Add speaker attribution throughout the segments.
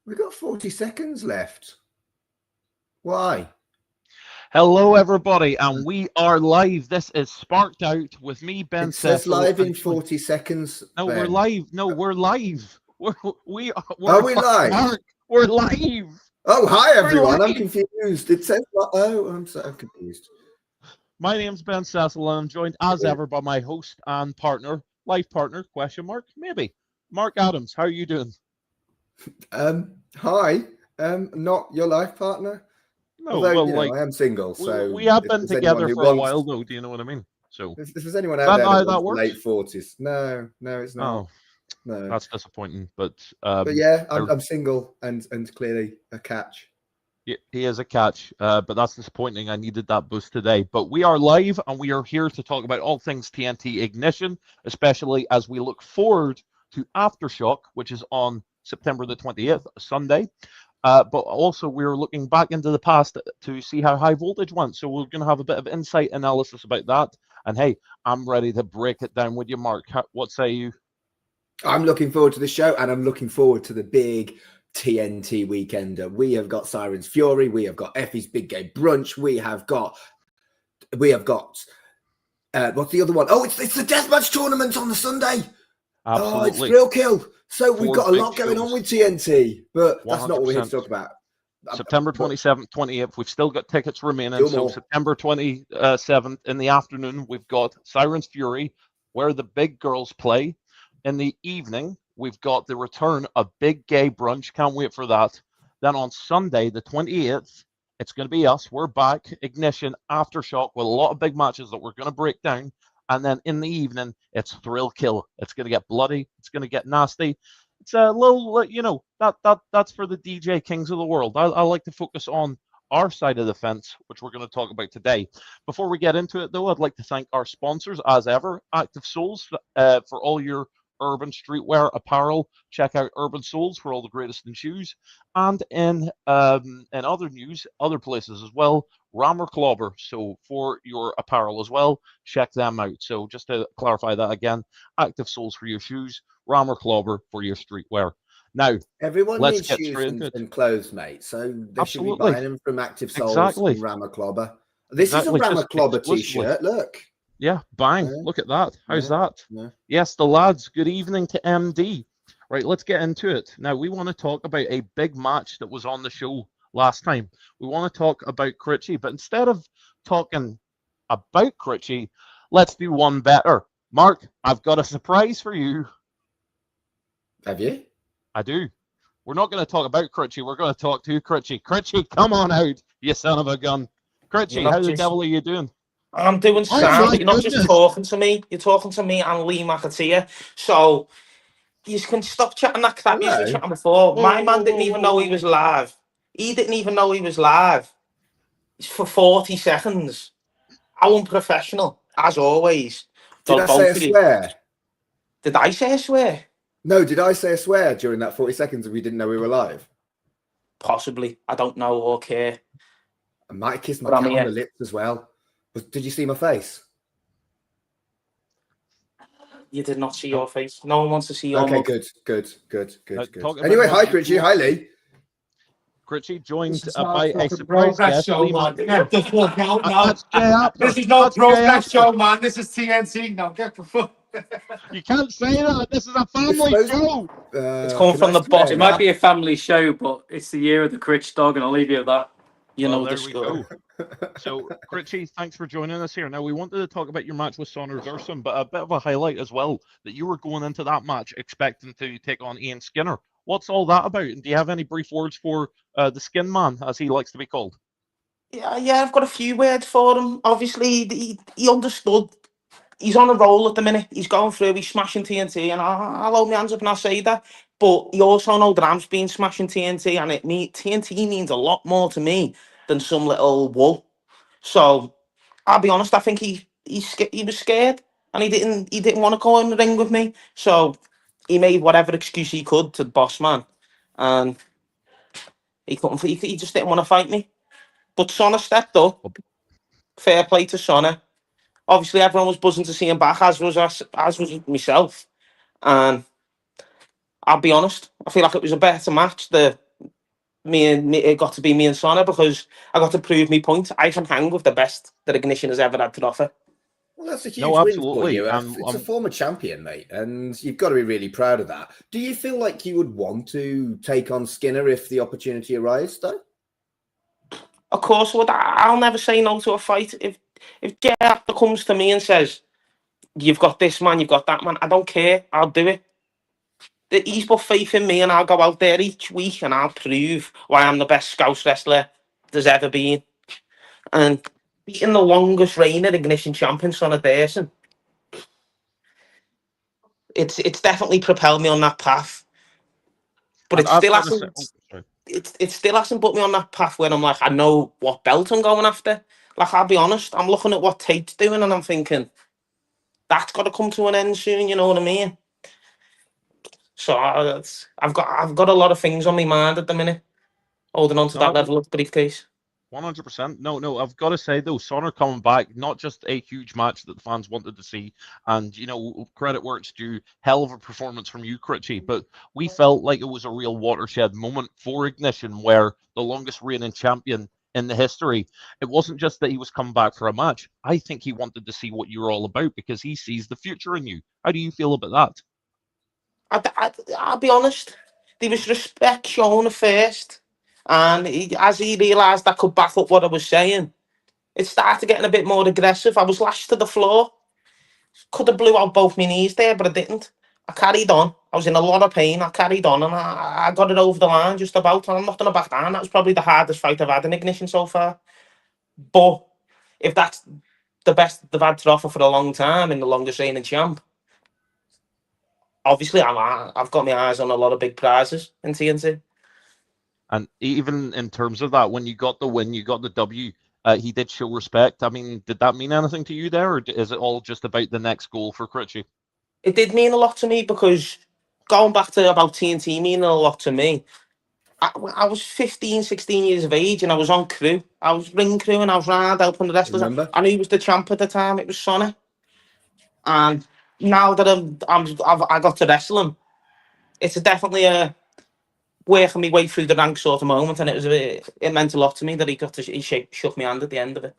Speaker 1: We've got 40 seconds left. Why?
Speaker 2: Hello, everybody, and we are live. This is Sparked Out with me, Ben.
Speaker 1: It says
Speaker 2: Cecil,
Speaker 1: live in 40 seconds.
Speaker 2: No,
Speaker 1: Ben.
Speaker 2: we're live. No, we're live. We're
Speaker 1: Are we live?
Speaker 2: Mark, we're live.
Speaker 1: Oh, hi, everyone.
Speaker 2: live.
Speaker 1: I'm confused. It says, oh, I'm so confused.
Speaker 2: My name's Ben Cecil, and I'm joined as ever by my host and partner, life partner, question mark, maybe, Mark Adams. How are you doing?
Speaker 1: Hi. Not your life partner?
Speaker 2: No,
Speaker 1: although,
Speaker 2: well,
Speaker 1: I am single, so
Speaker 2: we have been together for a while, though. Do you know what I mean? So
Speaker 1: if there's anyone out there
Speaker 2: that
Speaker 1: works late 40s, no, it's not.
Speaker 2: Oh, no, that's disappointing. But
Speaker 1: yeah, I'm single and clearly a catch.
Speaker 2: He is a catch, but that's disappointing. I needed that boost today. But we are live, and we are here to talk about all things TNT Ignition, especially as we look forward to Aftershock, which is on September the 20th, Sunday. But also, we're looking back into the past to see how high voltage went. So we're going to have a bit of insight analysis about that. And hey, I'm ready to break it down with you, Mark. What say you?
Speaker 1: I'm looking forward to the show, and I'm looking forward to the big TNT weekender. We have got Siren's Fury, we have got Effie's Big Game Brunch, we have got what's the other one? Oh, it's the deathmatch tournament on the Sunday.
Speaker 2: Absolutely.
Speaker 1: Oh, it's Thrill Kill. So we've got a lot going on with TNT, but that's 100%. Not what we're here to talk about.
Speaker 2: September 27th, 28th, we've still got tickets remaining. So September 27th in the afternoon, we've got Siren's Fury, where the big girls play. In the evening, we've got the return of Big Gay Brunch. Can't wait for that. Then on Sunday, the 28th, it's going to be us. We're back. Ignition, Aftershock, with a lot of big matches that we're going to break down. And then in the evening, it's Thrill Kill. It's going to get bloody. It's going to get nasty. It's a little, that's for the DJ kings of the world. I like to focus on our side of the fence, which we're going to talk about today. Before we get into it, though, I'd like to thank our sponsors, as ever, Active Souls, for all your urban streetwear apparel. Check out Urban Souls for all the greatest in shoes. And in other news, other places as well, Rammer Clobber, so for your apparel as well, check them out. So just to clarify that again, Active Souls for your shoes, Rammer Clobber for your streetwear. Now,
Speaker 1: everyone needs shoes and clothes, mate. So they should be buying them from Active Souls and Rammer Clobber. This is a Rammer Clobber t-shirt, look.
Speaker 2: Yeah, bang. Yeah. Look at that. How's that? Yeah. Yes, the lads. Good evening to MD. Right, let's get into it. Now, we want to talk about a big match that was on the show last time. We want to talk about Critchy, but instead of talking about Critchy, let's do one better. Mark, I've got a surprise for you.
Speaker 1: Have you?
Speaker 2: I do. We're not going to talk about Critchy. We're going to talk to Critchy. Critchy, come on out, you son of a gun. Critchy, how the devil are you doing?
Speaker 3: I'm doing sound, but you're not just talking to me. You're talking to me and Lee McAteer. So you can stop chatting that crap you've been chatting before. My man didn't even know he was live. He didn't even know he was live. It's for 40 seconds. How unprofessional, as always.
Speaker 1: Did I say a swear?
Speaker 3: Did I say a swear?
Speaker 1: No, did I say a swear during that 40 seconds if we didn't know we were live?
Speaker 3: Possibly. I don't know or care.
Speaker 1: I might have kissed my cat on the lips as well. Did you see my face?
Speaker 3: You did not see your face. No one wants to see your
Speaker 1: Okay,
Speaker 3: face.
Speaker 1: Good. Anyway, hi, Critchy. Hi, Lee.
Speaker 2: Critchy joined by a surprise guest.
Speaker 4: Show, man. Get the fuck out now. This is no broadcast show, man. This is TNT. Now get the fuck.
Speaker 2: You can't say that. This is a family show.
Speaker 3: It's coming from the bottom.
Speaker 5: It might be a family show, but it's the year of the Critch dog, and I'll leave you at that.
Speaker 3: You know
Speaker 2: there
Speaker 3: the
Speaker 2: we
Speaker 3: score.
Speaker 2: go. So, Critchy, thanks for joining us here. Now, we wanted to talk about your match with Sonner Durson, but a bit of a highlight as well, that you were going into that match expecting to take on Ian Skinner. What's all that about? And do you have any brief words for the Skin Man, as he likes to be called?
Speaker 3: Yeah, I've got a few words for him. Obviously, he understood. He's on a roll at the minute. He's going through. He's smashing TNT, and I'll hold my hands up and I'll say that. But he also knows that I'm been smashing TNT, and TNT means a lot more to me than some little wool. So I'll be honest. I think he was scared, and he didn't want to go in the ring with me. So he made whatever excuse he could to the boss man, and he just didn't want to fight me. But Sonner stepped up. Fair play to Sonner. Obviously, everyone was buzzing to see him back, as was myself. And I'll be honest, I feel like it was a better match. The it got to be me and Sonna because I got to prove my point. I can hang with the best that Ignition has ever had to offer.
Speaker 1: Well, that's a huge
Speaker 2: No,
Speaker 1: win for
Speaker 2: absolutely.
Speaker 1: you. It's a former champion, mate, and you've got to be really proud of that. Do you feel like you would want to take on Skinner if the opportunity arrives, though?
Speaker 3: Of course, I'll never say no to a fight. If Jay comes to me and says, "You've got this man, you've got that man," I don't care. I'll do it. He's put faith in me, and I'll go out there each week and I'll prove why I'm the best Scouse wrestler there's ever been. And beating the longest reigning Ignition champion, Son of Dyson, it's definitely propelled me on that path. But
Speaker 2: And
Speaker 3: it
Speaker 2: I've
Speaker 3: still
Speaker 2: got to say,
Speaker 3: hasn't. It still hasn't put me on that path where I'm like, I know what belt I'm going after. Like, I'll be honest, I'm looking at what Tate's doing and I'm thinking, that's got to come to an end soon. You know what I mean? So I've got a lot of things on my mind at the minute, holding on to that
Speaker 2: no,
Speaker 3: level of briefcase.
Speaker 2: 100%. No, I've got to say though, Sonner coming back, not just a huge match that the fans wanted to see, and credit where it's due, hell of a performance from you, Critchy, but we felt like it was a real watershed moment for Ignition, where the longest reigning champion in the history, it wasn't just that he was coming back for a match. I think he wanted to see what you were all about because he sees the future in you. How do you feel about that?
Speaker 3: I'll be honest, there was respect shown at first, and as he realised I could back up what I was saying, it started getting a bit more aggressive. I was lashed to the floor. Could have blew out both my knees there, but I didn't. I carried on. I was in a lot of pain. I carried on, and I got it over the line just about. And I'm not going to back down. That was probably the hardest fight I've had in Ignition so far. But if that's the best they've had to offer for a long time in the longest reigning champ, obviously I've got my eyes on a lot of big prizes in TNT.
Speaker 2: And even in terms of that, when you got the win, you got the W, he did show respect. I mean, did that mean anything to you there, or is it all just about the next goal for Critchy?
Speaker 3: It did mean a lot to me because going back to about TNT meaning a lot to me, I was 15, 16 years of age and I was on crew. I was ring crew and I was round helping the wrestlers.
Speaker 1: Remember?
Speaker 3: I knew he was the champ at the time. It was Sonny. And now that I got to wrestle him, it's definitely a working my way through the ranks sort of moment. And it meant a lot to me that he shook my hand at the end of it.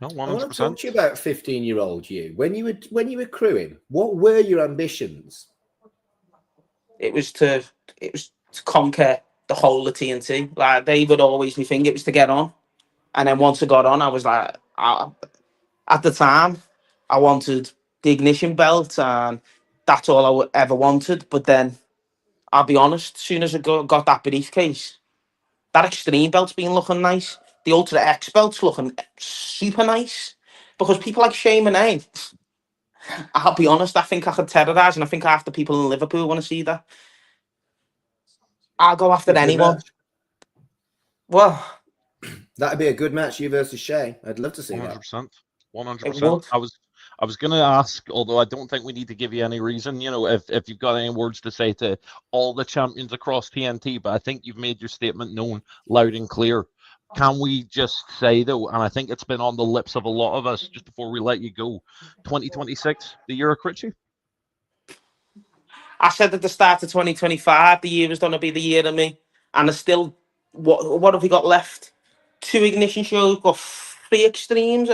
Speaker 2: No,
Speaker 1: I want to
Speaker 2: 100%.
Speaker 1: talk to you about 15-year-old you. When you were crewing, what were your ambitions?
Speaker 3: It was to conquer the whole of TNT. Like, they would always be thinking it was to get on. And then once I got on, I was like, at the time, I wanted the Ignition belt, and that's all I ever wanted. But then, I'll be honest, as soon as I got that briefcase, that Extreme belt's been looking nice. The Ultra X belt's looking super nice. Because people like Shane Monet, I'll be honest, I think I could terrorise, and I think half the people in Liverpool want to see that. I'll go after anyone. Well,
Speaker 1: That'd be a good match, you versus Shay. I'd love to see
Speaker 2: 100%. 100%.
Speaker 3: It would.
Speaker 2: I was going to ask, although I don't think we need to give you any reason, if you've got any words to say to all the champions across TNT, but I think you've made your statement known loud and clear. Can we just say, though, and I think it's been on the lips of a lot of us just before we let you go, 2026, the year of Critchy?
Speaker 3: I said at the start of 2025, the year was going to be the year of me. And I still, what have we got left? 2 Ignition shows, got 3 extremes,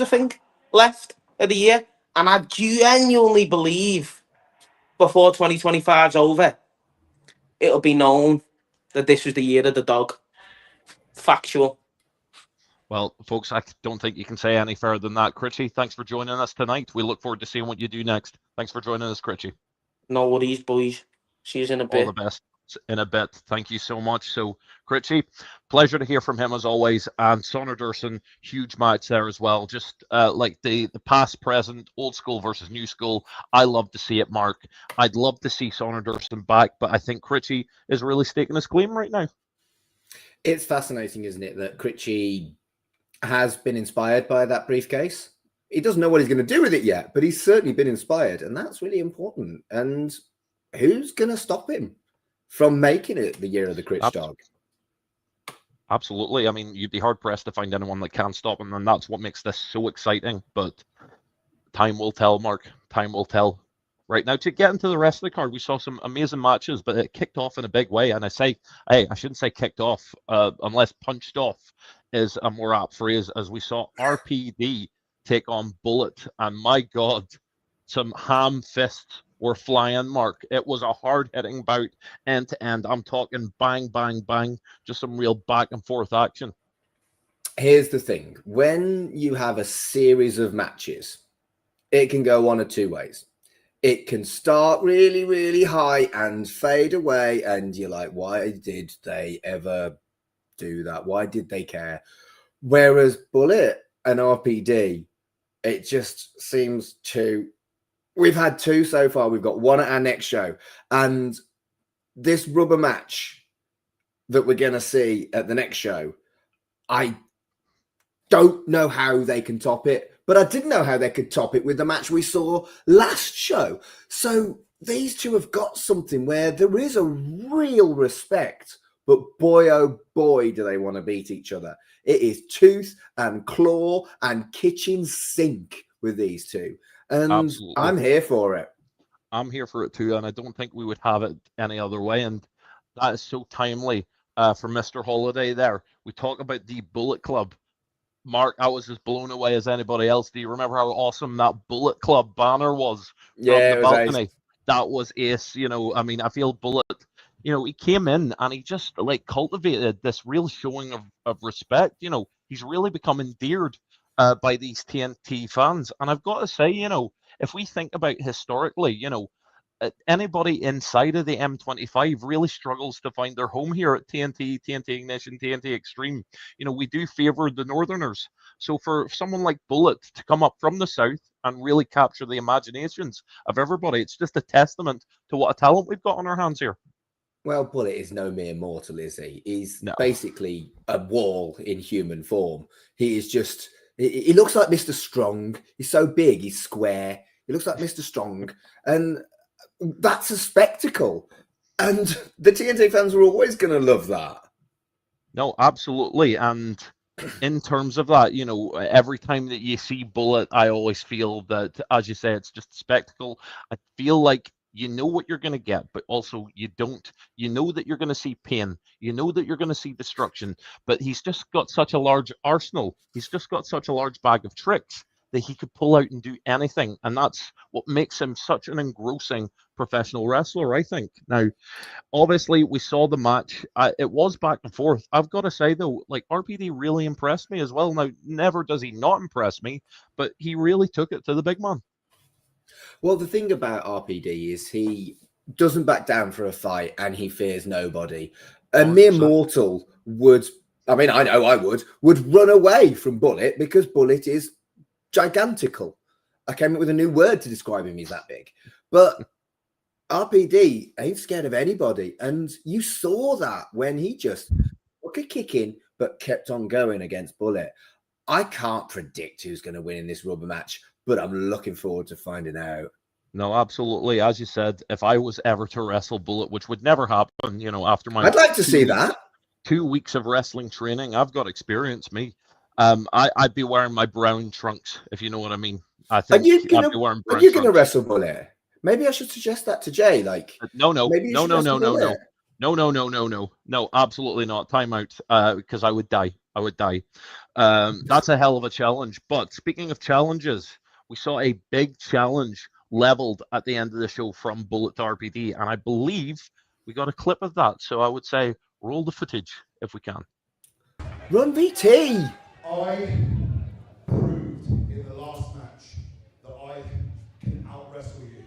Speaker 3: I think, left of the year. And I genuinely believe before 2025 is over, it'll be known that this was the year of the dog. Factual.
Speaker 2: Well, folks, I don't think you can say any further than that. Critchy, thanks for joining us tonight. We look forward to seeing what you do next. Thanks for joining us, Critchy.
Speaker 3: No worries, boys. See you in a bit.
Speaker 2: All the best in a bit. Thank you so much. So, Critchy, pleasure to hear from him as always. And Sonner Durson, huge match there as well. Just like the past, present, old school versus new school. I love to see it, Mark. I'd love to see Sonner Durson back, but I think Critchy is really staking his claim right now.
Speaker 1: It's fascinating, isn't it, that Critchy has been inspired by that briefcase. He doesn't know what he's going to do with it yet, but he's certainly been inspired, and that's really important. And who's going to stop him from making it the year of the Critch Dog?
Speaker 2: Absolutely. I mean, you'd be hard-pressed to find anyone that can stop him, and that's what makes this so exciting. But time will tell, Mark. Time will tell. Right now, to get into the rest of the card, we saw some amazing matches, but it kicked off in a big way. And I shouldn't say kicked off, unless punched off is a more apt phrase, as we saw RPD take on Bullet. And my God, some ham fists were flying, Mark. It was a hard-hitting bout, end to end. I'm talking bang, bang, bang, just some real back and forth action.
Speaker 1: Here's the thing. When you have a series of matches, it can go one of two ways. It can start really, really high and fade away, and you're like, why did they ever do that? Why did they care? Whereas Bullet and RPD, it just seems to... We've had two so far. We've got one at our next show. And this rubber match that we're going to see at the next show, I don't know how they can top it. But I didn't know how they could top it with the match we saw last show. So these two have got something where there is a real respect. But boy, oh boy, do they want to beat each other. It is tooth and claw and kitchen sink with these two. And absolutely. I'm here for it.
Speaker 2: I'm here for it too. And I don't think we would have it any other way. And that is so timely for Mr. Holiday there. We talk about the Bullet Club. Mark, I was as blown away as anybody else. Do you remember how awesome that Bullet Club banner was from the balcony? Ace. That was ace. You know, I mean, I feel Bullet, you know, he came in and he just like cultivated this real showing of respect. You know, he's really become endeared by these TNT fans. And I've got to say, you know, if we think about historically, you know, anybody inside of the M25 really struggles to find their home here at TNT, TNT Ignition, TNT Extreme. You know, we do favor the Northerners. So for someone like Bullet to come up from the South and really capture the imaginations of everybody, it's just a testament to what a talent we've got on our hands here.
Speaker 1: Well, Bullet is no mere mortal, is he? He's basically a wall in human form. He is just, he looks like Mr. Strong. He's so big, he's square. He looks like Mr. Strong. And that's a spectacle. And the TNT fans were always going to love that.
Speaker 2: No, absolutely. And in terms of that, you know, every time that you see Bullet, I always feel that, as you say, it's just a spectacle. I feel like you know what you're going to get, but also you don't. You know that you're going to see pain. You know that you're going to see destruction. But he's just got such a large arsenal. He's just got such a large bag of tricks that he could pull out and do anything. And that's what makes him such an engrossing professional wrestler, I think. Now, obviously, we saw the match. It was back and forth. I've got to say, though, like, RPD really impressed me as well. Now, never does he not impress me, but he really took it to the big man.
Speaker 1: Well, the thing about RPD is he doesn't back down for a fight and he fears nobody. A mere mortal would, I mean, I know I would run away from Bullet because Bullet is gigantical. I came up with a new word to describe him. He's that big. But RPD ain't scared of anybody. And you saw that when he just took a kick in, but kept on going against Bullet. I can't predict who's going to win in this rubber match, but I'm looking forward to finding out.
Speaker 2: No, absolutely. As you said, if I was ever to wrestle Bullet, which would never happen, you know, after my
Speaker 1: I'd like to see that.
Speaker 2: 2 weeks of wrestling training, I've got experience, me. I'd be wearing my brown trunks, if you know what I mean. I think
Speaker 1: Are you going to wrestle Bullet? Maybe I should suggest that to Jay. Like,
Speaker 2: no, absolutely not. Time out, because I would die. That's a hell of a challenge. But speaking of challenges, we saw a big challenge leveled at the end of the show from Bullet to RPD, and I believe we got a clip of that. So I would say roll the footage if we can.
Speaker 1: Run VT.
Speaker 4: I proved in the last match that I can out-wrestle you.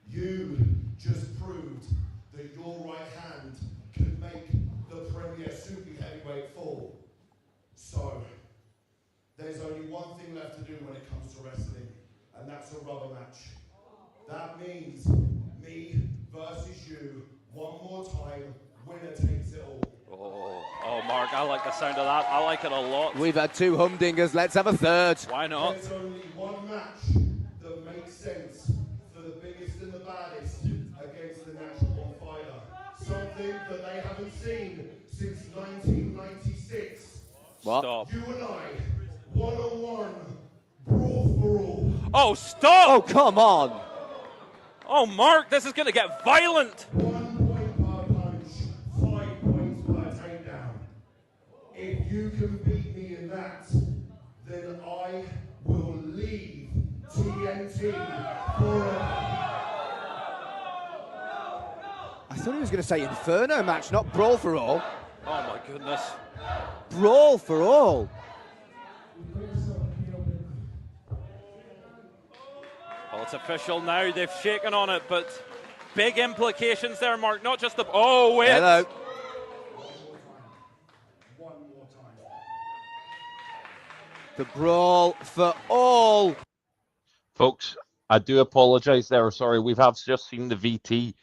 Speaker 4: You just proved that your right hand can make the Premier Super Heavyweight fall. So, there's only one thing left to do when it comes to wrestling, and that's a rubber match. That means me versus you, one more time, winner takes it all.
Speaker 6: Oh, Mark, I like the sound of that. I like it a lot.
Speaker 7: We've had two humdingers, let's have a third.
Speaker 6: Why not?
Speaker 4: There's only one match that makes sense for the biggest and the baddest against the natural born fighter. Something that they haven't seen since 1996.
Speaker 7: What?
Speaker 6: Stop.
Speaker 4: You and I, one-on-one, brawl for all.
Speaker 6: Oh, stop!
Speaker 7: Oh, come on.
Speaker 6: Oh, Mark, this is going to get violent.
Speaker 4: 1 point per punch, 5 points per takedown. If you can beat me in that, then I will leave TNT forever.
Speaker 7: I thought he was going to say Inferno match, not Brawl for All.
Speaker 6: Oh, my goodness.
Speaker 7: Brawl for All.
Speaker 6: Well, it's official now. They've shaken on it, but big implications there, Mark. Not just the... Oh, wait.
Speaker 7: Hello.
Speaker 4: One more time.
Speaker 7: The Brawl for All.
Speaker 2: Folks, I do apologize there. Sorry, we have just seen the VT.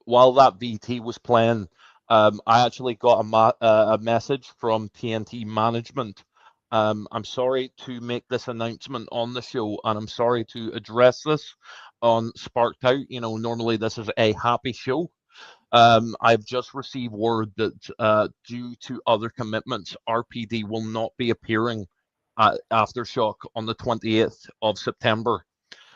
Speaker 2: While that VT was playing, I actually got a message from TNT management. I'm sorry to make this announcement on the show, and I'm sorry to address this on Sparked Out. You know, normally this is a happy show. I've just received word that due to other commitments, RPD will not be appearing at Aftershock on the 28th of September.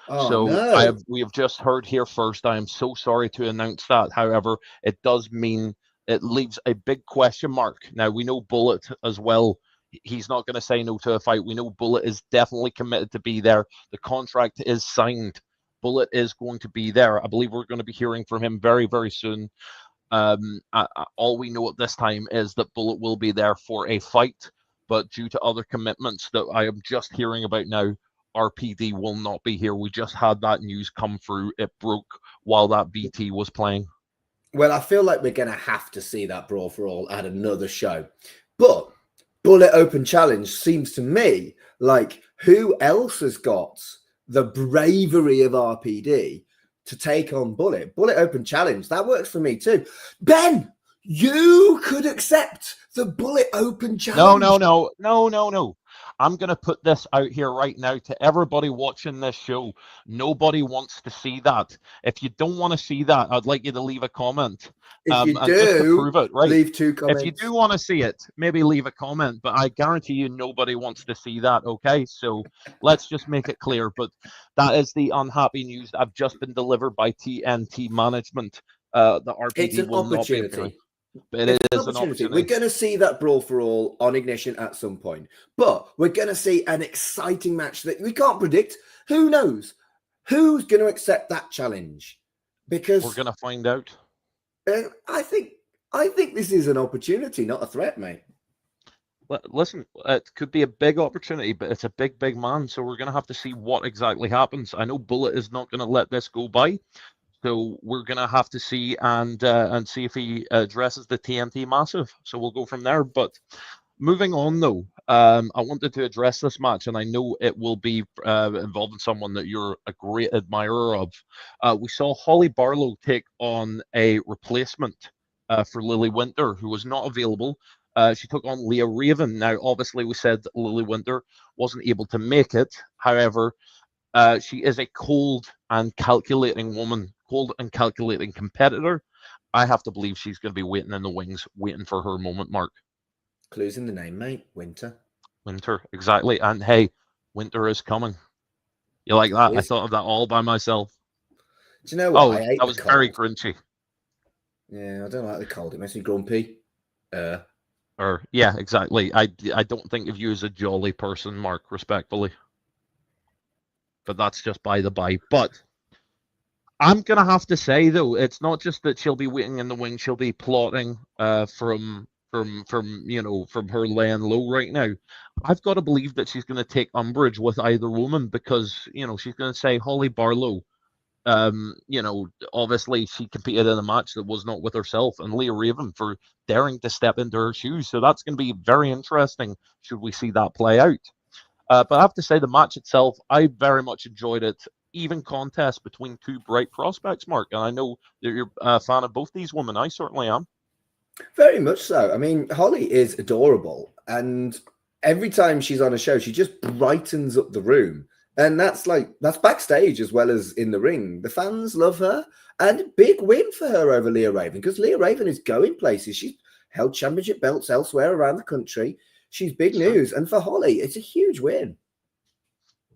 Speaker 1: Oh,
Speaker 2: So
Speaker 1: no.
Speaker 2: we have just heard here first. I am so sorry to announce that. However, it does mean it leaves a big question mark. Now, we know Bullet as well. He's not going to say no to a fight. We know Bullet is definitely committed to be there. The contract is signed. Bullet is going to be there. I believe we're going to be hearing from him very, very soon. All we know at this time is that Bullet will be there for a fight, but due to other commitments that I am just hearing about now, RPD will not be here. We just had that news come through. It broke while that VT was playing.
Speaker 1: Well, I feel like we're going to have to see that Brawl for All at another show. But Bullet Open Challenge seems to me like who else has got the bravery of RPD to take on Bullet? Bullet Open Challenge, that works for me too. Ben, you could accept the Bullet Open Challenge.
Speaker 2: No. I'm going to put this out here right now to everybody watching this show. Nobody wants to see that. If you don't want to see that, I'd like you to leave a comment.
Speaker 1: If you
Speaker 2: and just to prove it, right?
Speaker 1: leave 2 comments.
Speaker 2: If you do want to see it, maybe leave a comment. But I guarantee you nobody wants to see that, okay? So let's just make it clear. But that is the unhappy news that have just been delivered by TNT management. The RPD
Speaker 1: It's an
Speaker 2: will not be appearing.
Speaker 1: opportunity.
Speaker 2: But it is an opportunity.
Speaker 1: We're going to see that Brawl for All on Ignition at some point. But we're going to see an exciting match that we can't predict. Who knows? Who's going to accept that challenge? Because
Speaker 2: we're going to find out.
Speaker 1: I think this is an opportunity, not a threat, mate.
Speaker 2: Listen, it could be a big opportunity, but it's a big, big man. So we're going to have to see what exactly happens. I know Bullet is not going to let this go by. So we're going to have to see and see if he addresses the TNT Massive. So we'll go from there. But moving on, though, I wanted to address this match, and I know it will be involving someone that you're a great admirer of. We saw Holly Barlow take on a replacement for Lily Winter, who was not available. She took on Leah Raven. Now, obviously, we said that Lily Winter wasn't able to make it. However, she is a cold and calculating woman, cold and calculating competitor. I have to believe she's going to be waiting in the wings, waiting for her moment, Mark.
Speaker 1: Clues in the name, mate. Winter.
Speaker 2: Winter, exactly. And hey, winter is coming. You like that? I thought of that all by myself.
Speaker 1: Do you know what?
Speaker 2: Oh, that was very grinchy.
Speaker 1: Yeah, I don't like the cold. It makes me grumpy.
Speaker 2: Yeah, exactly. I don't think of you as a jolly person, Mark, respectfully. But that's just by the by. But I'm gonna have to say though, it's not just that she'll be waiting in the wing; she'll be plotting from her laying low right now. I've got to believe that she's gonna take umbrage with either woman because she's gonna say Holly Barlow. Obviously she competed in a match that was not with herself, and Leah Raven for daring to step into her shoes. So that's going to be very interesting. Should we see that play out? But I have to say, the match itself, I very much enjoyed it. Even contest between two bright prospects, Mark. And I know that you're a fan of both these women. I certainly am.
Speaker 1: Very much so. I mean, Holly is adorable. And every time she's on a show, she just brightens up the room. And that's backstage as well as in the ring. The fans love her. And big win for her over Leah Raven, because Leah Raven is going places. She's held championship belts elsewhere around the country. She's big news. And for Holly, it's a huge win.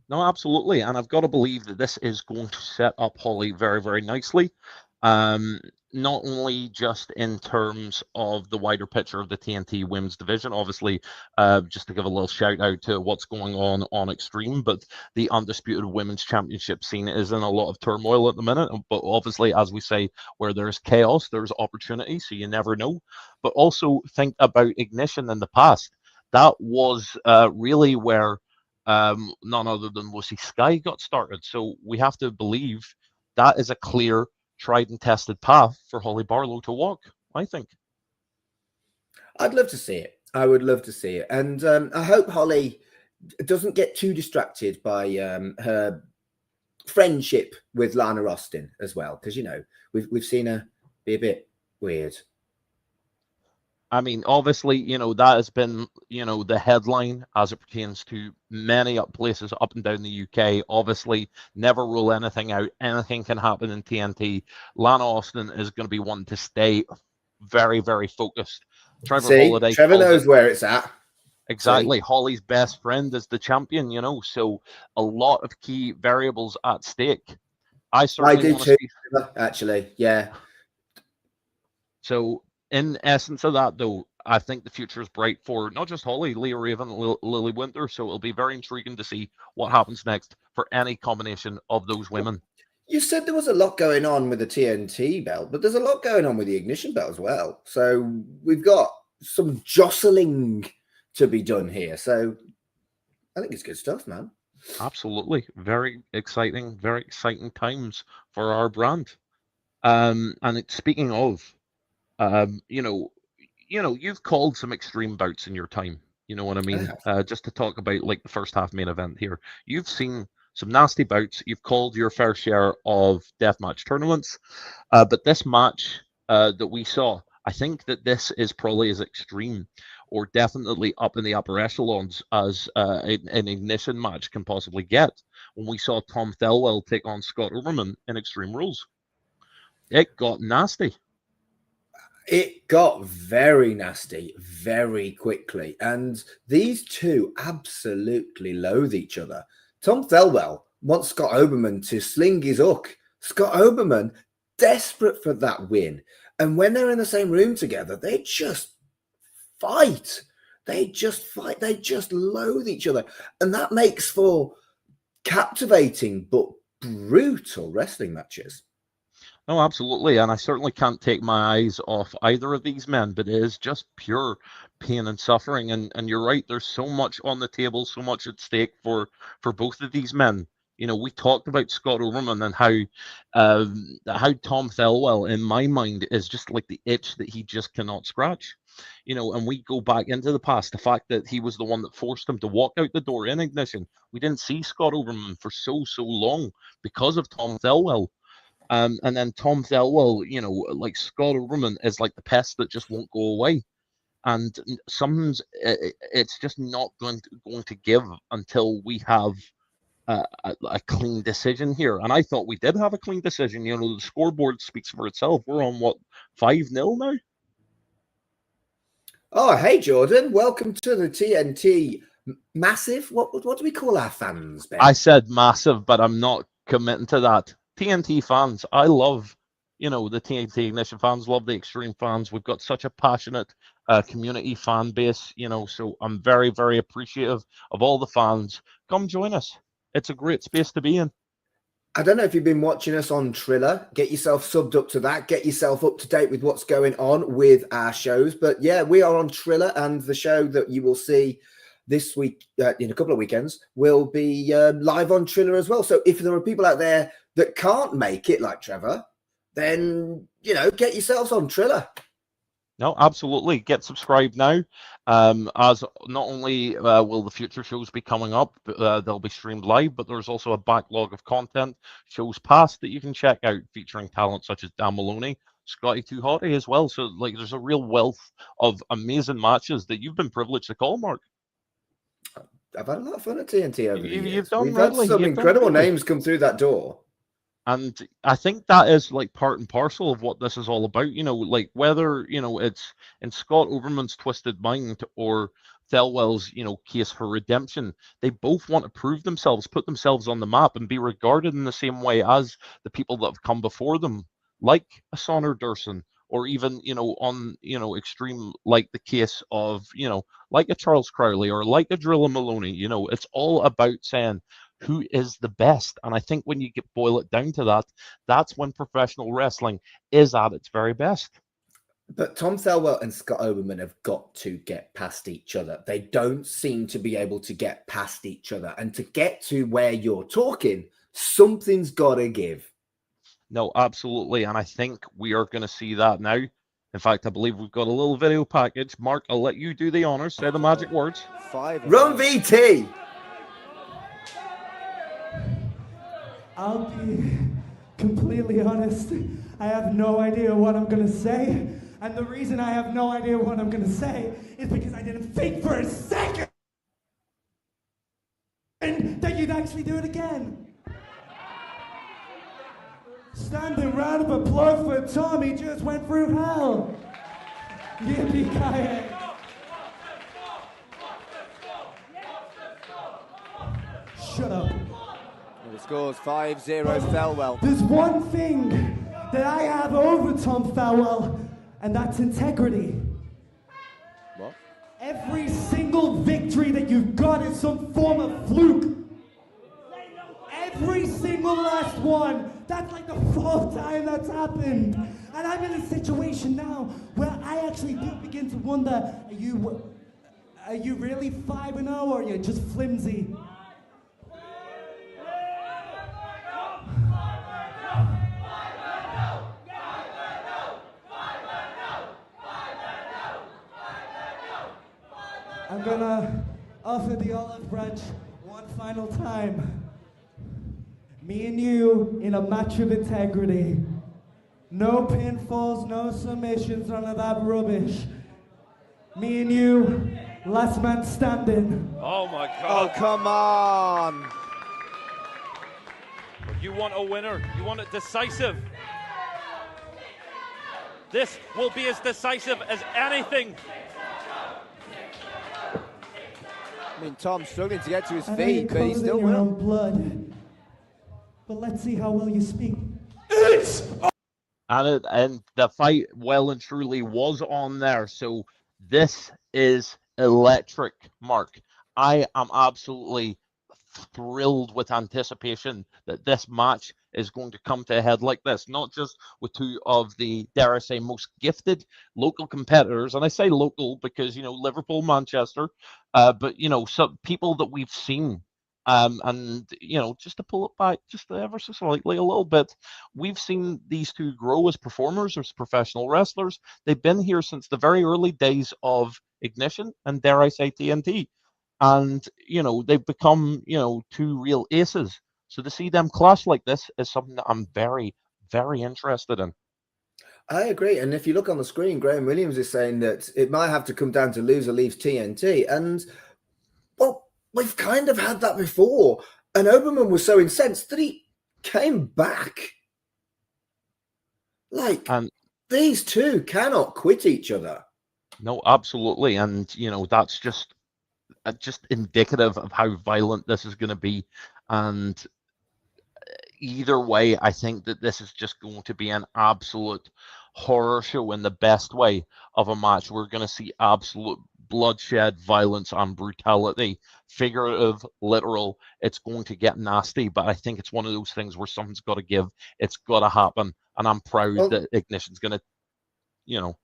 Speaker 2: No, absolutely. And I've got to believe that this is going to set up Holly very, very nicely. Um, Not only just in terms of the wider picture of the TNT women's division, obviously, just to give a little shout out to what's going on Extreme, but the undisputed women's championship scene is in a lot of turmoil at the minute. But obviously, as we say, where there's chaos, there's opportunity, so you never know. But also think about Ignition in the past. That was really where none other than Lucy Sky got started. So we have to believe that is a clear, tried and tested path for Holly Barlow to walk, I think.
Speaker 1: I'd love to see it. I would love to see it. And I hope Holly doesn't get too distracted by her friendship with Lana Austin as well. Because, you know, we've seen her be a bit weird.
Speaker 2: I mean, obviously, you know, that has been, you know, the headline as it pertains to many places up and down the UK. Obviously, never rule anything out. Anything can happen in TNT. Lana Austin is going to be one to stay very, very focused. Trevor Holiday.
Speaker 1: Trevor knows where it's at.
Speaker 2: Exactly. Holly's best friend is the champion, you know, so a lot of key variables at stake. I certainly want to see.
Speaker 1: Actually, yeah.
Speaker 2: So, in essence of that, though, I think the future is bright for not just Holly, Leah Raven, Lily Winter. So it'll be very intriguing to see what happens next for any combination of those women.
Speaker 1: You said there was a lot going on with the TNT belt, but there's a lot going on with the Ignition belt as well. So we've got some jostling to be done here. So I think it's good stuff, man.
Speaker 2: Absolutely. Very exciting times for our brand. Speaking of, you've called some extreme bouts in your time. You know what I mean? Just to talk about like the first half main event here. You've seen some nasty bouts. You've called your fair share of deathmatch tournaments. But this match that we saw, I think that this is probably as extreme or definitely up in the upper echelons as an Ignition match can possibly get. When we saw Tom Thelwell take on Scott Overman in Extreme Rules, it got nasty.
Speaker 1: It got very nasty very quickly. And these two absolutely loathe each other. Tom Thelwell wants Scott Oberman to sling his hook. Scott Oberman, desperate for that win. And when they're in the same room together, they just fight. They just loathe each other. And that makes for captivating but brutal wrestling matches.
Speaker 2: No, absolutely. And I certainly can't take my eyes off either of these men, but it is just pure pain and suffering. And you're right, there's so much on the table, so much at stake for both of these men. You know, we talked about Scott Overman and how Tom Thelwell, in my mind, is just like the itch that he just cannot scratch. You know, and we go back into the past, the fact that he was the one that forced him to walk out the door in Ignition. We didn't see Scott Overman for so long because of Tom Thelwell. And then Tom Thelwell, you know, like Scott Overman is like the pest that just won't go away. And sometimes it's just not going to give until we have a clean decision here. And I thought we did have a clean decision. You know, the scoreboard speaks for itself. We're on, what, 5-0 now?
Speaker 1: Oh, hey, Jordan. Welcome to the TNT Massive. What do we call our fans, Ben?
Speaker 2: I said massive, but I'm not committing to that. TNT fans, I love, you know, the TNT Ignition fans, love the Extreme fans. We've got such a passionate community fan base, you know, so I'm very, very appreciative of all the fans. Come join us. It's a great space to be in.
Speaker 1: I don't know if you've been watching us on Triller. Get yourself subbed up to that. Get yourself up to date with what's going on with our shows. But yeah, we are on Triller, and the show that you will see this week, in a couple of weekends, will be live on Triller as well. So if there are people out there that can't make it, like Trevor, then, you know, get yourselves on Triller.
Speaker 2: No, absolutely. Get subscribed now. As not only will the future shows be coming up, they'll be streamed live, but there's also a backlog of content, shows past that you can check out, featuring talent such as Dan Maloney, Scotty Too Hotty as well. So, like, there's a real wealth of amazing matches that you've been privileged to call, Mark.
Speaker 1: I've had a lot of fun at TNT over the years. We've
Speaker 2: had
Speaker 1: some incredible names come through that door.
Speaker 2: And I think that is like part and parcel of what this is all about, you know, like whether, you know, it's in Scott Overman's twisted mind or Thelwell's, case for redemption. They both want to prove themselves, put themselves on the map, and be regarded in the same way as the people that have come before them, like a Sonner Durson, or even, on, extreme, like the case of, like a Charles Crowley or like a Drilla Maloney. It's all about saying who is the best. And I think when you boil it down to that, that's when professional wrestling is at its very best.
Speaker 1: But Tom Thelwell and Scott Oberman have got to get past each other. They don't seem to be able to get past each other. And to get to where you're talking, something's got to give.
Speaker 2: No, absolutely. And I think we are going to see that now. In fact, I believe we've got a little video package. Mark, I'll let you do the honors. Say the magic words.
Speaker 1: Run VT!
Speaker 8: I'll be completely honest. I have no idea what I'm going to say. And the reason I have no idea what I'm going to say is because I didn't think for a second that you'd actually do it again. Standing round of applause for Tom, he just went through hell. Yippee-ki-yay. Shut up.
Speaker 7: The score's 5-0 Thelwell.
Speaker 8: There's one thing that I have over Tom Thelwell, and that's integrity.
Speaker 7: What?
Speaker 8: Every single victory that you've got is some form of fluke. Every single last one. That's like the 4th time that's happened. And I'm in a situation now where I actually do begin to wonder, are you really 5-0 or are you just flimsy? I'm gonna offer the olive branch one final time. Me and you in a match of integrity. No pinfalls, no submissions, none of that rubbish. Me and you, last man standing.
Speaker 6: Oh my
Speaker 7: Oh,
Speaker 6: God.
Speaker 7: come on.
Speaker 6: You want a winner. You want it decisive. This will be as decisive as anything.
Speaker 7: I mean, Tom's struggling to get to his
Speaker 8: I know you
Speaker 7: feet, but he
Speaker 8: covered
Speaker 7: still
Speaker 8: in your
Speaker 7: will.
Speaker 8: own blood. But let's see how well you speak.
Speaker 2: And the fight well and truly was on there. So this is electric, Mark. I am absolutely thrilled with anticipation that this match is going to come to a head like this, not just with two of the, dare I say, most gifted local competitors. And I say local because, Liverpool, Manchester, but, some people that we've seen. And, just to pull it back just ever so slightly a little bit, we've seen these two grow as performers, as professional wrestlers. They've been here since the very early days of Ignition and, dare I say, TNT. And, they've become, two real aces. So to see them clash like this is something that I'm very, very interested in.
Speaker 1: I agree. And if you look on the screen, Graham Williams is saying that it might have to come down to loser leaves TNT. And, well, we've kind of had that before. And Oberman was so incensed that he came back.
Speaker 2: And
Speaker 1: these two cannot quit each other.
Speaker 2: No, absolutely. And, that's just indicative of how violent this is going to be. And either way, I think that this is just going to be an absolute horror show in the best way of a match. We're going to see absolute bloodshed, violence, and brutality, figurative, literal. It's going to get nasty, but I think it's one of those things where something's got to give. It's got to happen, and I'm proud that Ignition's going to,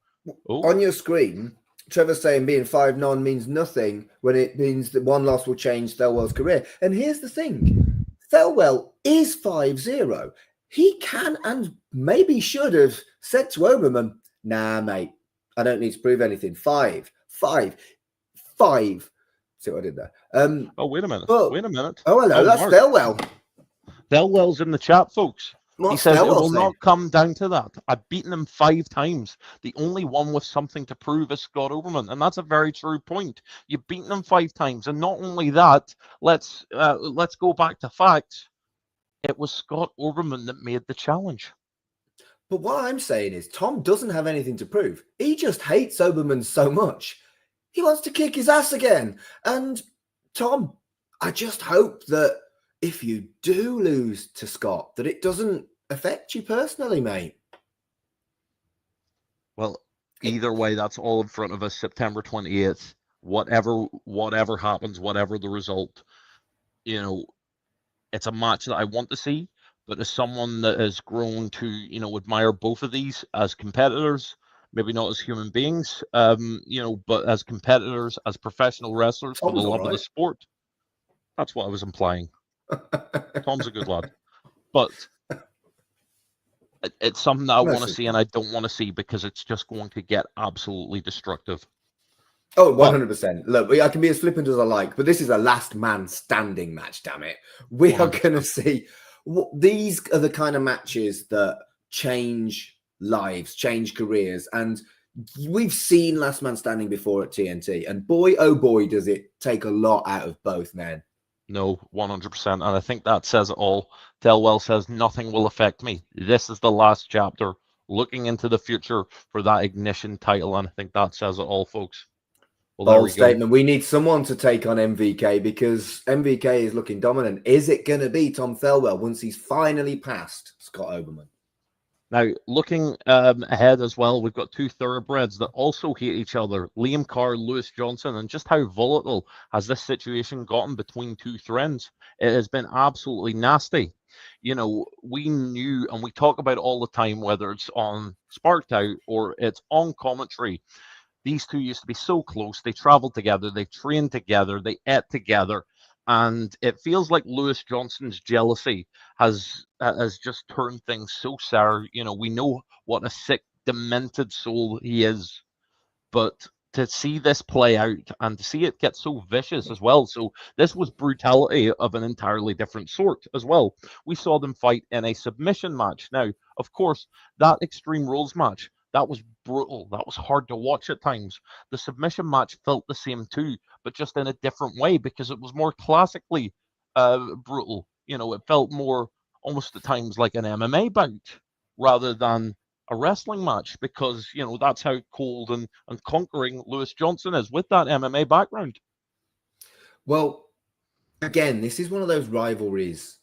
Speaker 1: On your screen, Trevor's saying being 5-0 means nothing when it means that one loss will change Thelwell's career. And here's the thing. Thelwell is 5-0. He can and maybe should have said to Oberman, nah, mate, I don't need to prove anything. 5. See what I did there?
Speaker 2: Wait a minute.
Speaker 1: Wait
Speaker 2: a minute.
Speaker 1: Oh, hello. That's
Speaker 2: Mark.
Speaker 1: Thelwell.
Speaker 2: Thelwell's in the chat, folks. He says it will not come down to that. I've beaten him 5 times. The only one with something to prove is Scott Oberman, and that's a very true point. You've beaten him 5 times, and not only that. Let's go back to facts. It was Scott Oberman that made the challenge.
Speaker 1: But what I'm saying is Tom doesn't have anything to prove. He just hates Oberman so much. He wants to kick his ass again. And Tom, I just hope that if you do lose to Scott, that it doesn't affect you personally, mate.
Speaker 2: Well, either way, that's all in front of us. September 28th. Whatever happens, whatever the result, it's a match that I want to see. But as someone that has grown to, admire both of these as competitors, maybe not as human beings, but as competitors, as professional wrestlers for the
Speaker 1: Tom's all
Speaker 2: love of the
Speaker 1: right.
Speaker 2: sport. That's what I was implying. Tom's a good lad. But it's something that I want to see and I don't want to see because it's just going to get absolutely destructive.
Speaker 1: Oh, 100%. Look, I can be as flippant as I like, but this is a last man standing match, damn it. We are going to see. These are the kind of matches that change lives, change careers. And we've seen last man standing before at TNT. And boy, oh boy, does it take a lot out of both men.
Speaker 2: No, 100%. And I think that says it all. Delwell says, nothing will affect me. This is the last chapter, looking into the future for that Ignition title. And I think that says it all, folks. Well,
Speaker 1: Bold statement. We need someone to take on MVK because MVK is looking dominant. Is it going to be Tom Thelwell once he's finally passed Scott Oberman?
Speaker 2: Now, looking ahead as well, we've got two thoroughbreds that also hate each other, Liam Carr, Lewis Johnson, and just how volatile has this situation gotten between two friends? It has been absolutely nasty. We knew, and we talk about it all the time, whether it's on Sparked Out or it's on commentary, these two used to be so close. They traveled together, they trained together, they ate together. And it feels like Lewis Johnson's jealousy has just turned things so sour. We know what a sick, demented soul he is, but to see this play out and to see it get so vicious as well. So this was brutality of an entirely different sort as well. We saw them fight in a submission match. Now, of course, that Extreme Rules match, that was brutal. That was hard to watch at times. The submission match felt the same too, but just in a different way because it was more classically brutal. It felt more almost at times like an MMA bout rather than a wrestling match because, that's how cold and conquering Lewis Johnson is with that MMA background.
Speaker 1: Well, again, this is one of those rivalries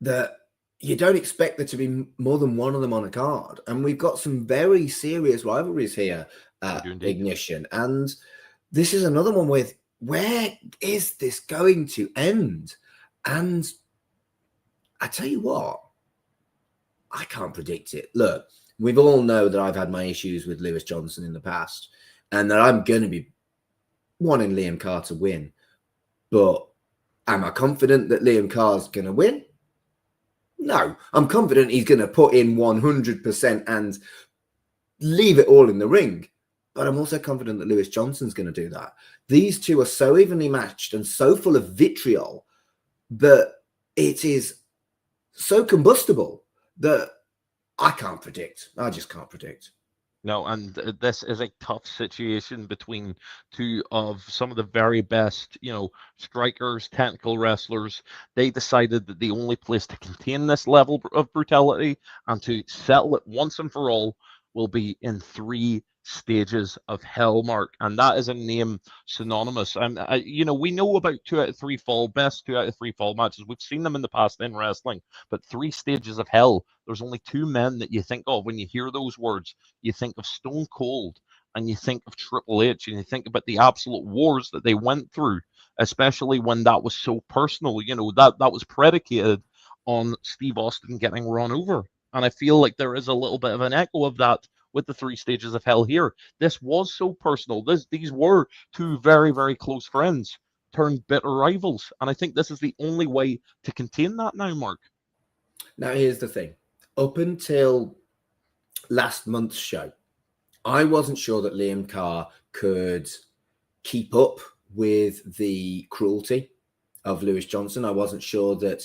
Speaker 1: that you don't expect there to be more than one of them on a card. And we've got some very serious rivalries here at Ignition. And this is another one with, where is this going to end? And I tell you what, I can't predict it. Look, we've all know that I've had my issues with Lewis Johnson in the past and that I'm going to be wanting Liam Carr to win. But am I confident that Liam Carr's going to win? No, I'm confident he's going to put in 100% and leave it all in the ring. But I'm also confident that Lewis Johnson's going to do that. These two are so evenly matched and so full of vitriol that it is so combustible that I can't predict. I just can't predict.
Speaker 2: No, and this is a tough situation between two of some of the very best, strikers, technical wrestlers. They decided that the only place to contain this level of brutality and to settle it once and for all will be in 3 stages of hell, Mark, and that is a name synonymous. And we know about 2 out of 3 fall, best 2 out of 3 fall matches. We've seen them in the past in wrestling, but 3 stages of hell. There's only 2 men that you think of when you hear those words. You think of Stone Cold and you think of Triple H, and you think about the absolute wars that they went through, especially when that was so personal. That was predicated on Steve Austin getting run over, and I feel like there is a little bit of an echo of that with the 3 stages of hell here. This was so personal. These were 2 very, very close friends turned bitter rivals. And I think this is the only way to contain that now, Mark.
Speaker 1: Now, here's the thing. Up until last month's show, I wasn't sure that Liam Carr could keep up with the cruelty of Lewis Johnson. I wasn't sure that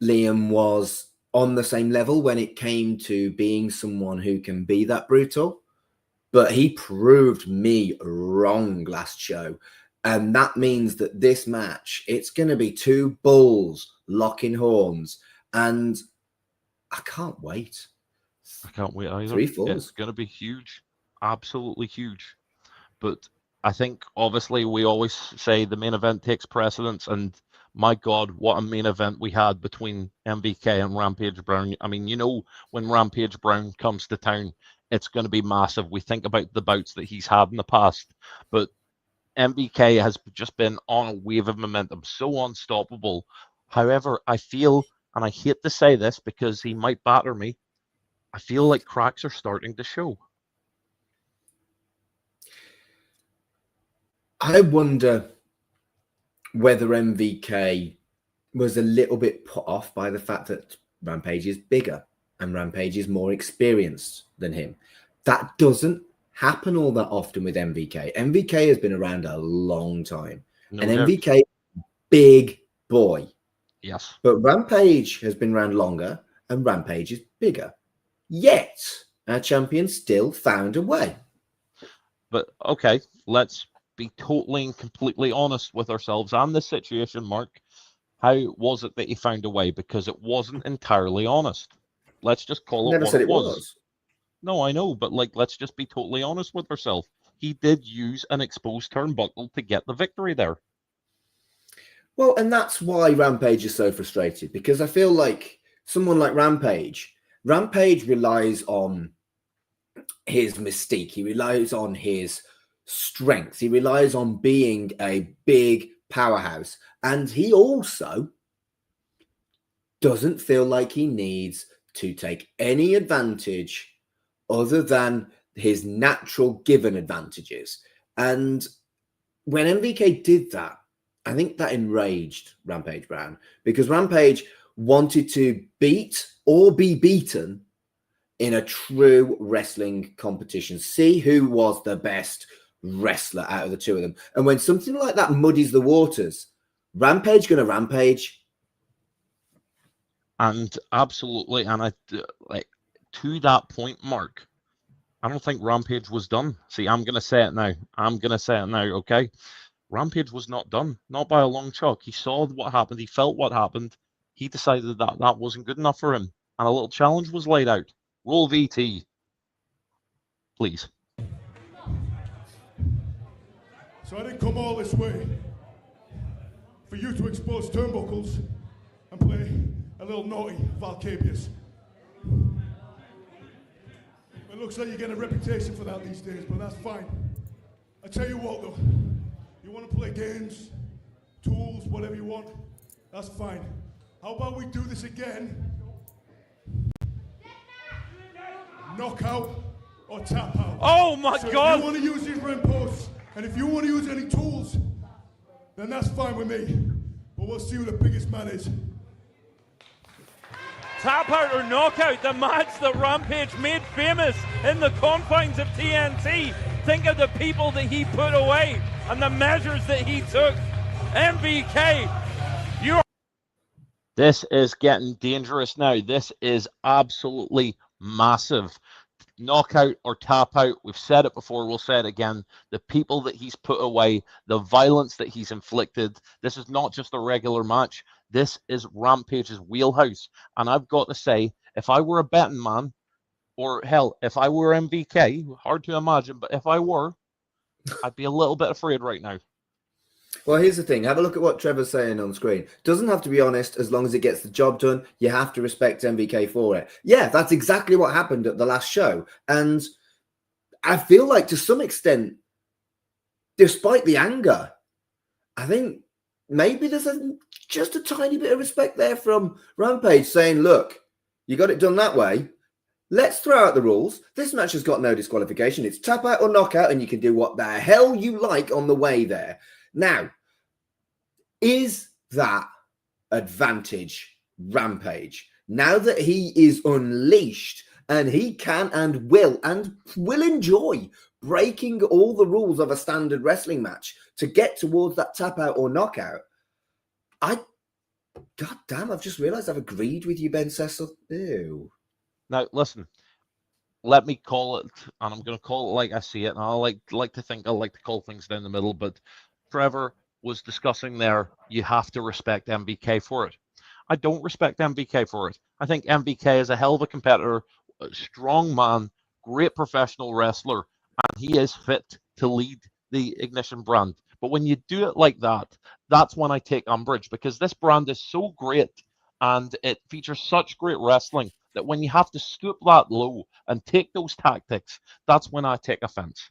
Speaker 1: Liam was on the same level when it came to being someone who can be that brutal. But he proved me wrong last show. And that means that this match, it's going to be 2 bulls locking horns. And I can't wait.
Speaker 2: I can't wait either.
Speaker 1: 3 falls.
Speaker 2: It's going to be huge. Absolutely huge. But I think, obviously, we always say the main event takes precedence, and my God, what a main event we had between MVK and Rampage Brown. I mean, when Rampage Brown comes to town, it's going to be massive. We think about the bouts that he's had in the past, but MVK has just been on a wave of momentum, so unstoppable. However, I feel, and I hate to say this because he might batter me, I feel like cracks are starting to show.
Speaker 1: I wonder whether MVK was a little bit put off by the fact that Rampage is bigger and Rampage is more experienced than him. That doesn't happen all that often with MVK. MVK has been around a long time. And MVK, big boy.
Speaker 2: Yes.
Speaker 1: But Rampage has been around longer and Rampage is bigger. Yet, our champion still found a way.
Speaker 2: But, okay, let's be totally and completely honest with ourselves and the situation, Mark. How was it that he found a way? Because it wasn't entirely honest. Let's just call it
Speaker 1: Never
Speaker 2: what
Speaker 1: said
Speaker 2: it was. No, I know, but let's just be totally honest with ourselves. He did use an exposed turnbuckle to get the victory there.
Speaker 1: Well, and that's why Rampage is so frustrated, because I feel like someone like Rampage relies on his mystique. He relies on his strength. He relies on being a big powerhouse. And he also doesn't feel like he needs to take any advantage other than his natural given advantages. And when MVK did that, I think that enraged Rampage Brown, because Rampage wanted to beat or be beaten in a true wrestling competition. See who was the best wrestler out of the two of them. And when something like that muddies the waters, Rampage gonna rampage.
Speaker 2: And absolutely, and to that point, Mark, I don't think Rampage was done. See, I'm gonna say it now. Okay? Rampage was not done, not by a long chalk. He saw what happened. He felt what happened. He decided that wasn't good enough for him, and a little challenge was laid out. Roll VT, please.
Speaker 4: So I didn't come all this way for you to expose turnbuckles and play a little naughty Valcabius. It looks like you get a reputation for that these days, but that's fine. I tell you what, though, you want to play games, tools, whatever you want, that's fine. How about we do this again? Knockout or tap out.
Speaker 6: Oh my God!
Speaker 4: If you want to use these ring posts, and if you want to use any tools, then that's fine with me. But we'll see who the biggest man is.
Speaker 6: Tap out or knockout, the match that Rampage made famous in the confines of TNT. Think of the people that he put away and the measures that he took. MVK,
Speaker 2: This is getting dangerous now. This is absolutely massive. Knockout or tap out, we've said it before, we'll say it again. The people that he's put away, the violence that he's inflicted, this is not just a regular match. This is Rampage's wheelhouse. And I've got to say, if I were a betting man, or hell, if I were MVK, hard to imagine, but if I were, I'd be a little bit afraid right now.
Speaker 1: Well, here's the thing. Have a look at what Trevor's saying on screen. Doesn't have to be honest. As long as it gets the job done, you have to respect MVK for it. Yeah, that's exactly what happened at the last show. And I feel like to some extent, despite the anger, I think maybe there's just a tiny bit of respect there from Rampage saying, look, you got it done that way. Let's throw out the rules. This match has got no disqualification. It's tap out or knockout, and you can do what the hell you like on the way there. Now, is that advantage Rampage? Now that he is unleashed and he can and will enjoy breaking all the rules of a standard wrestling match to get towards that tap out or knockout. God damn, I've just realized I've agreed with you, Ben Cecil. Ew.
Speaker 2: Now, listen, let me call it, and I'm going to call it like I see it, and I like to think I like to call things down the middle, but Trevor was discussing there, you have to respect MVK for it. I don't respect MVK for it. I think MVK is a hell of a competitor, a strong man, great professional wrestler, and he is fit to lead the Ignition brand. But when you do it like that, that's when I take umbrage, because this brand is so great and it features such great wrestling that when you have to stoop that low and take those tactics, that's when I take offense.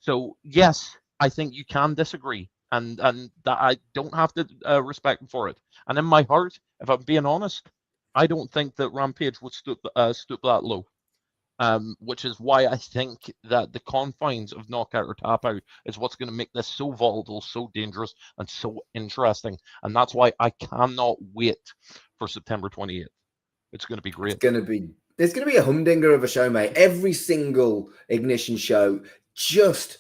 Speaker 2: So yes, I think you can disagree, and that I don't have to respect him for it. And in my heart, if I'm being honest, I don't think that Rampage would stoop that low. Which is why I think that the confines of knockout or tap out is what's going to make this so volatile, so dangerous, and so interesting. And that's why I cannot wait for September 28th. It's going to be great.
Speaker 1: There's going to be a humdinger of a show, mate. Every single Ignition show just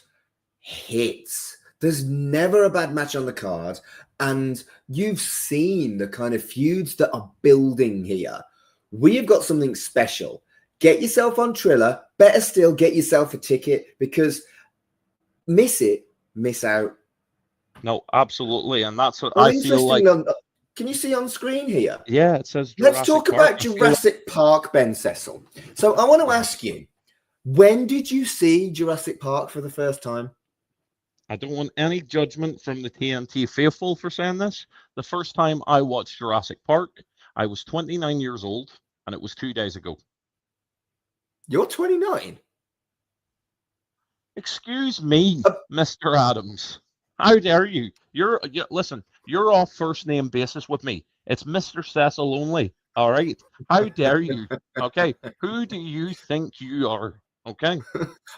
Speaker 1: hits. There's never a bad match on the card. And you've seen the kind of feuds that are building here. We have got something special. Get yourself on Triller. Better still, get yourself a ticket, because miss out.
Speaker 2: No, absolutely. And that's what I feel like.
Speaker 1: Can you see on screen here?
Speaker 2: Yeah, it says Jurassic
Speaker 1: Let's talk
Speaker 2: Park.
Speaker 1: about Jurassic Park, Ben Cecil. So I want to ask you, when did you see Jurassic Park for the first time?
Speaker 2: I don't want any judgment from the TNT faithful for saying this. The first time I watched Jurassic Park, I was 29 years old, and it was 2 days ago.
Speaker 1: You're 29?
Speaker 2: Excuse me, Mr. Adams. How dare you? Listen, you're off first name basis with me. It's Mr. Cecil only. All right. How dare you? Okay. Who do you think you are? Okay.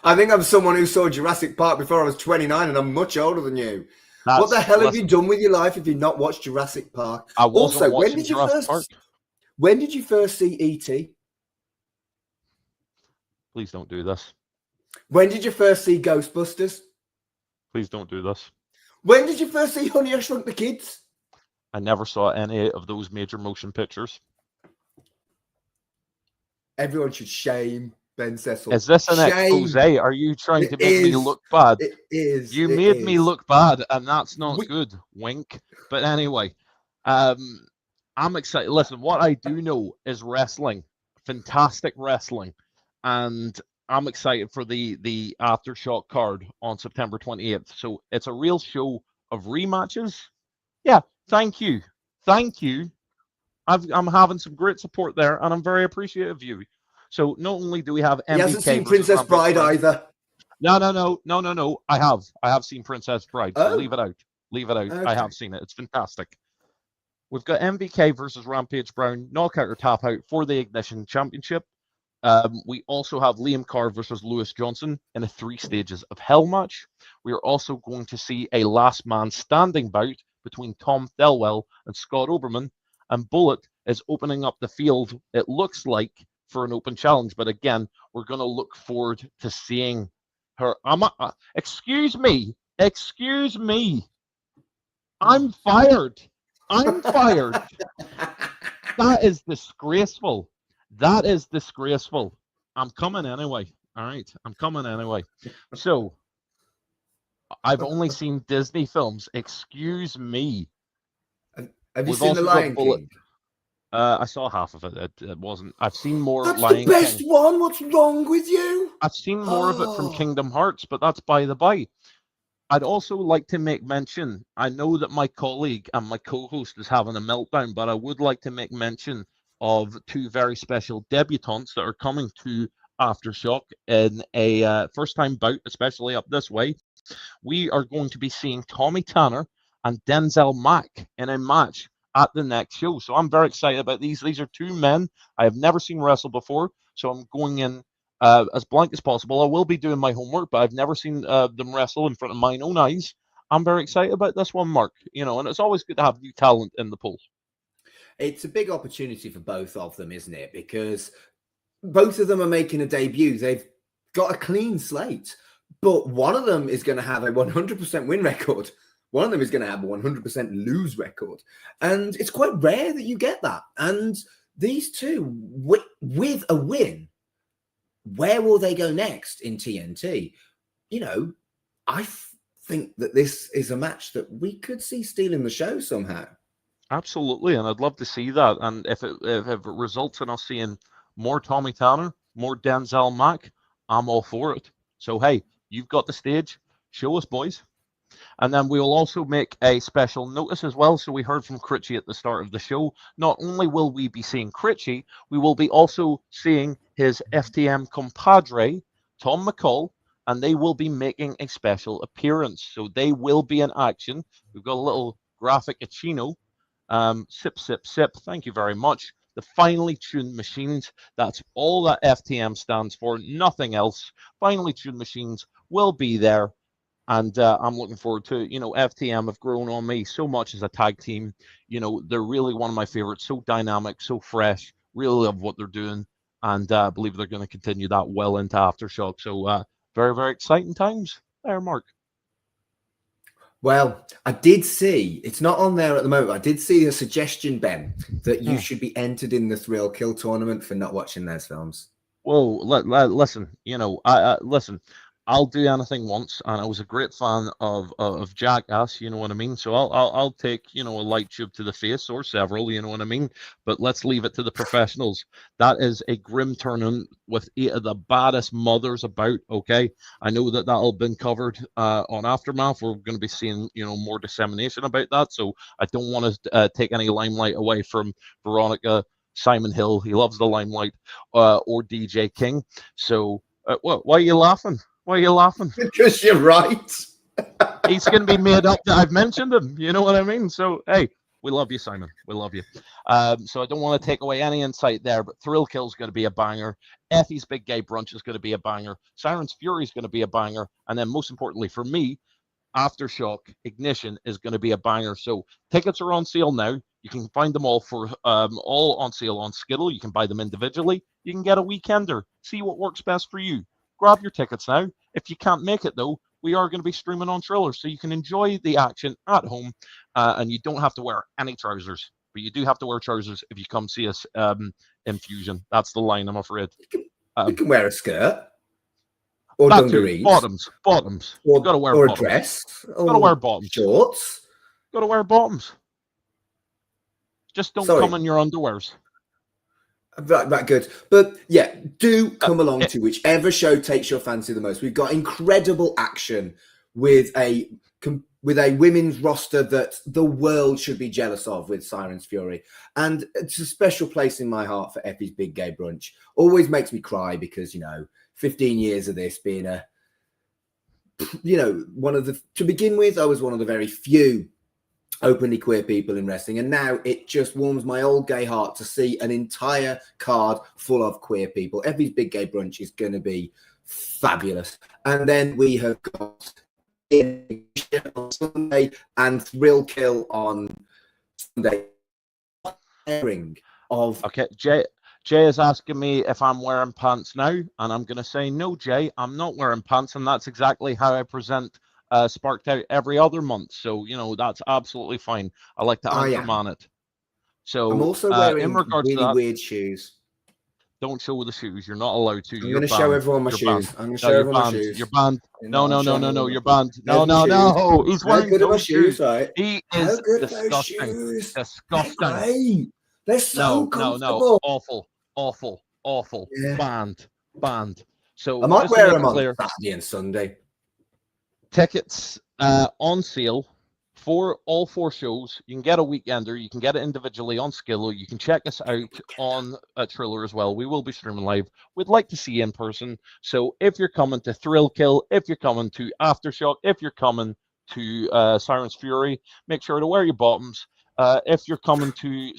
Speaker 1: I think I'm someone who saw Jurassic Park before I was 29, and I'm much older than you. What the hell have you done with your life if you've not watched Jurassic Park? Also, when did you first see E.T.?
Speaker 2: Please don't do this.
Speaker 1: When did you first see Ghostbusters?
Speaker 2: Please don't do this.
Speaker 1: When did you first see Honey, I Shrunk the Kids?
Speaker 2: I never saw any of those major motion pictures.
Speaker 1: Everyone should shame Ben Cecil.
Speaker 2: Is this an expose? Are you trying to make me look bad?
Speaker 1: It is.
Speaker 2: You made me look bad, and that's not good. Wink. But anyway, I'm excited. Listen, what I do know is wrestling. Fantastic wrestling. And I'm excited for the Aftershock card on September 28th. So it's a real show of rematches. Yeah, thank you. Thank you. I'm having some great support there, and I'm very appreciative of you. So not only do we have MVK,
Speaker 1: he hasn't seen Princess Bride either.
Speaker 2: No. I have seen Princess Bride. So leave it out. Okay. I have seen it. It's fantastic. We've got MVK versus Rampage Brown, knockout or tap out for the Ignition Championship. We also have Liam Carr versus Lewis Johnson in a 3 stages of hell match. We are also going to see a last man standing bout between Tom Thelwell and Scott Oberman. And Bullet is opening up the field, it looks like, for an open challenge. But again, we're going to look forward to seeing her. Excuse me. I'm fired. That is disgraceful. I'm coming anyway. All right. I'm coming anyway. So I've only seen Disney films. Excuse me.
Speaker 1: Have you seen The Lion King?
Speaker 2: I saw half of it. It wasn't. I've seen more.
Speaker 1: That's
Speaker 2: Lion
Speaker 1: the best
Speaker 2: King.
Speaker 1: one. What's wrong with you?
Speaker 2: I've seen more of it from Kingdom Hearts, but that's by the by. I'd also like to make mention. I know that my colleague and my co-host is having a meltdown, but I would like to make mention of 2 very special debutantes that are coming to Aftershock in a first-time bout, especially up this way. We are going to be seeing Tommy Tanner and Denzel Mack in a match at the next show. So I'm very excited about these. These are 2 men I have never seen wrestle before, so I'm going in as blank as possible. I will be doing my homework, but I've never seen them wrestle in front of my own eyes. I'm very excited about this one, Mark. And it's always good to have new talent in the pool.
Speaker 1: It's a big opportunity for both of them, isn't it? Because both of them are making a debut. They've got a clean slate, but one of them is going to have a 100% win record. One of them is going to have a 100% lose record. And it's quite rare that you get that. And these two, with a win, where will they go next in TNT? I think that this is a match that we could see stealing the show somehow.
Speaker 2: Absolutely, and I'd love to see that. And if it results in us seeing more Tommy Tanner, more Denzel Mack, I'm all for it. So, hey, you've got the stage. Show us, boys. And then we will also make a special notice as well. So we heard from Critchy at the start of the show. Not only will we be seeing Critchy, we will be also seeing his FTM compadre, Tom McCall, and they will be making a special appearance. So they will be in action. We've got a little graphic at Chino. Sip, sip, sip. Thank you very much. The finely tuned machines. That's all that FTM stands for. Nothing else. Finely tuned machines will be there. And I'm looking forward to, FTM have grown on me so much as a tag team. They're really one of my favorites. So dynamic, so fresh. Really love what they're doing. And I believe they're going to continue that well into Aftershock. So very, very exciting times there, Mark.
Speaker 1: Well, I did see, it's not on there at the moment, I did see a suggestion, Ben, that you should be entered in the Thrill Kill tournament for not watching those films.
Speaker 2: Whoa, listen, listen, I'll do anything once, and I was a great fan of Jackass, you know what I mean? So I'll take, a light tube to the face or several, you know what I mean? But let's leave it to the professionals. That is a grim tournament with 8 of the baddest mothers about, okay? I know that'll been covered on Aftermath. We're going to be seeing, more dissemination about that, so I don't want to take any limelight away from Veronica, Simon Hill, he loves the limelight, or DJ King. So, why are you laughing? Why are you laughing?
Speaker 1: Because you're right.
Speaker 2: He's going to be made up that I've mentioned him. You know what I mean? So, hey, we love you, Simon. We love you. So I don't want to take away any insight there, but Thrill Kill's going to be a banger. Effie's Big Gay Brunch is going to be a banger. Siren's Fury is going to be a banger. And then most importantly for me, Aftershock Ignition is going to be a banger. So tickets are on sale now. You can find them all all on sale on Skiddle. You can buy them individually. You can get a weekender. See what works best for you. Grab your tickets now. If you can't make it, though, we are going to be streaming on Triller, so you can enjoy the action at home, and you don't have to wear any trousers. But you do have to wear trousers if you come see us in Fusion. That's the line, I'm afraid.
Speaker 1: You can wear a skirt. Or dungarees.
Speaker 2: Bottoms. You've got to wear bottoms.
Speaker 1: A dress.
Speaker 2: Got to wear bottoms.
Speaker 1: Shorts.
Speaker 2: Got to wear bottoms. Just don't come in your underwears.
Speaker 1: Right, good. But yeah, do come along to whichever show takes your fancy the most. We've got incredible action with a women's roster that the world should be jealous of with Siren's Fury. And it's a special place in my heart for Effie's Big Gay Brunch. Always makes me cry because, 15 years of this being to begin with, I was one of the very few openly queer people in wrestling, and now it just warms my old gay heart to see an entire card full of queer people. Effie's Big Gay Brunch is going to be fabulous. And then we have got on Sunday and Thrill Kill on Sunday.
Speaker 2: Okay, Jay is asking me if I'm wearing pants now, and I'm going to say no, Jay, I'm not wearing pants, and that's exactly how I present Sparked Out every other month. So, that's absolutely fine. I like to man it. So
Speaker 1: I'm also wearing
Speaker 2: in regards
Speaker 1: really
Speaker 2: to that,
Speaker 1: weird shoes.
Speaker 2: Don't show the shoes. You're not allowed to.
Speaker 1: I'm going to show everyone my shoes. I'm going to show everyone my shoes.
Speaker 2: You're banned. No. You're banned. No. He's wearing those shoes.
Speaker 1: Right?
Speaker 2: He is disgusting. Disgusting.
Speaker 1: They're so comfortable.
Speaker 2: Awful. Yeah. Banned. So
Speaker 1: I might wear them on Saturday and Sunday.
Speaker 2: Tickets on sale for all 4 shows. You can get a weekender. You can get it individually on Skillo. You can check us out on Triller as well. We will be streaming live. We'd like to see you in person. So if you're coming to Thrill Kill, if you're coming to Aftershock, if you're coming to Siren's Fury, make sure to wear your bottoms. If you're coming to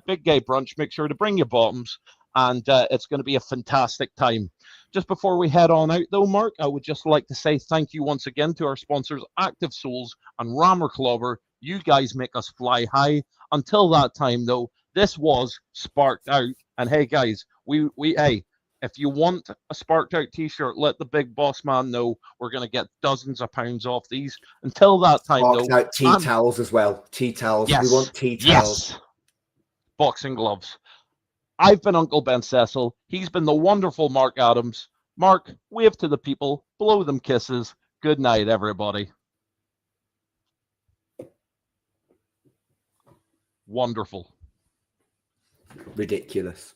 Speaker 2: Big Gay Brunch, make sure to bring your bottoms. And it's going to be a fantastic time. Just before we head on out, though, Mark, I would just like to say thank you once again to our sponsors, Active Souls and Rammer Clobber. You guys make us fly high. Until that time, though, this was Sparked Out. And hey, guys, hey, if you want a Sparked Out t-shirt, let the big boss man know. We're going to get dozens of pounds off these. Until that time,
Speaker 1: Sparked Out tea towels as well. Tea towels.
Speaker 2: Yes,
Speaker 1: we want tea towels.
Speaker 2: Yes. Boxing gloves. I've been Uncle Ben Cecil. He's been the wonderful Mark Adams. Mark, wave to the people. Blow them kisses. Good night, everybody. Wonderful.
Speaker 1: Ridiculous.